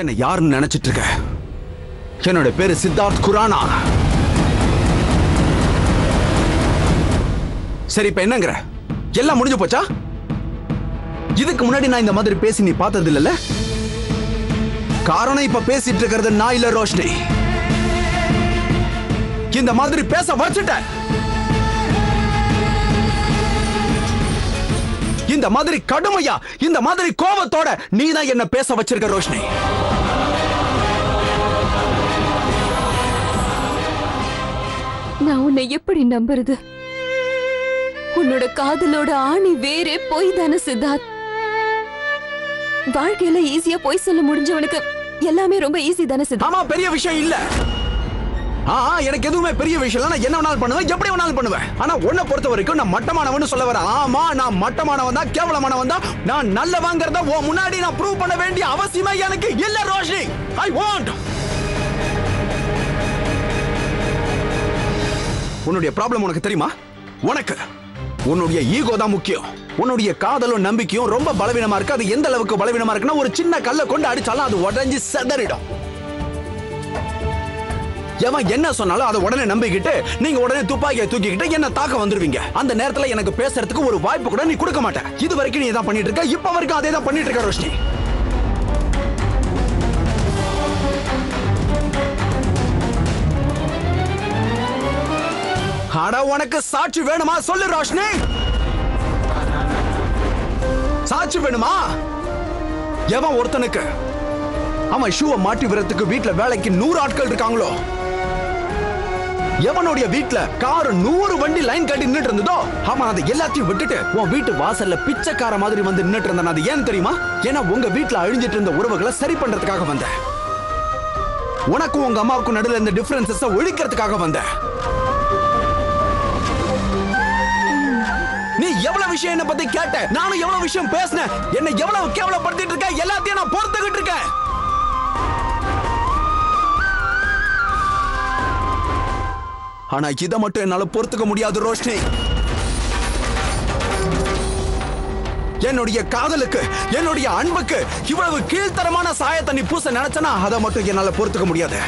என்ன யாருன்னு நினைச்சிட்டு இருக்க? என்னோட பேரு சித்தார்த் குரானா. சரி, இப்ப என்னங்கிற? எல்லாம் முடிஞ்சு போச்சா? இதுக்கு முன்னாடி நான் இந்த மாதிரி பேசி நீ பார்த்தது இல்லைல்ல? காரணம் இப்ப பேசிட்டு இருக்கிறது நான் இல்ல ரோஷினி. இந்த மாதிரி பேச வச்சுட்ட. இந்த மாதிரி கடுமையா, இந்த மாதிரி கோபத்தோட நீ தான் என்ன பேச வச்சிருக்க ரோஷினி. நான் உன்னை எப்படி நம்புறது? உன்னோட காதலோட ஆணி வேறே போய் தானே சித்தார்த். வாழ்க்கையில ஈஸியா போய் சொல்ல முடிஞ்சவனுக்கு எல்லாமே ரொம்ப ஈஸி தானே சித்தார்த். ஆமா, பெரிய விஷயம் இல்ல. எனக்கு எதுவுமே பெரிய விஷயம் இல்ல. நான் என்ன வேணாலும் பண்ணுவேன், எப்படி வேணாலும் பண்ணுவேன். ஆனா உன்னை பொறுத்த வரைக்கும் நான் மட்டமானவன்னு சொல்ல வரேன். ஆமா, நான் மட்டமானவன் தான், கேவலமானவன் தான். நான் நல்லவங்கிறத உன் முன்னாடி நான் ப்ரூவ் பண்ண வேண்டிய அவசியமே எனக்கு இல்ல ரோஷினி. I want. உன்னுடைய ப்ராப்ளம் உனக்கு தெரியுமா? உனக்கு உன்னுடைய ஈகோ தான் முக்கியம். உன்னுடைய காதலும் நம்பிக்கையும் ரொம்ப பலவீனமா இருக்கு. அது எந்த அளவுக்கு பலவீனமா இருக்குன்னா, ஒரு சின்ன கல்லை கொண்டு அடிச்சாலும் அது உடைஞ்சு செதறிடும். எவன் என்ன சொன்னாலும் அதை உடனே நம்பிக்கிட்டு நீங்க உடனே துப்பாக்கியை தூக்கிக்கிட்டு என்ன தாக்க வந்துருவீங்க. அந்த நேரத்துல எனக்கு பேசுறதுக்கு ஒரு வாய்ப்பு கூட நீ கொடுக்க மாட்ட. இது வரைக்கும் நீ தான் பண்ணிட்டு இருக்க, இப்ப வரைக்கும் அதே தான் பண்ணிட்டு இருக்க ரோஷினி. அட, உனக்கு சாட்சி வேணுமா? சொல்லு ரோஷினி. சாட்சி வேணுமா? எவன் ஒருத்தனுக்கு அவன் ஷூவை மாட்டி விடுறதுக்கு வீட்டுல வேலைக்கு 100 ஆட்கள் இருக்காங்களோ, எவனுடைய வீட்டுல கார் 100 வண்டி லைன் கட்டி நின்னுட்டு இருந்ததோ, அவன் அதை எல்லாத்தையும் விட்டுட்டு உன் வீட்டு வாசல்ல பிச்சைக்கார மாதிரி வந்து நின்னுட்டு இருந்தான். அது ஏன் தெரியுமா? ஏன்னா உங்க வீட்டுல அழிஞ்சிட்டு இருந்த உறவுகளை சரி பண்றதுக்காக வந்த. உனக்கும் உங்க அம்மாவுக்கும் நடுவில் இருந்த டிஃபரன்சஸ் ஒழிக்கிறதுக்காக வந்த. நீ எவ்வளவு விஷயம் என்ன பத்தி கேட்ட, நானும் எவ்வளவு விஷயம் பேசினேன். என்ன எவ்வளவு கேவலப்படுத்திட்டு இருக்க, எல்லாத்தையும் நான் பொறுத்துக்கிட்டு இருக்கேன். ஆனா இதை மட்டும் என்னால பொறுத்துக்க முடியாது ரோஷினி. என்னுடைய காதலுக்கு, என்னுடைய அன்புக்கு இவ்வளவு கீழ்த்தரமான சாயத்தை நீ பூச நினைச்சனா, அதை மட்டும் என்னால பொறுத்துக்க முடியாது.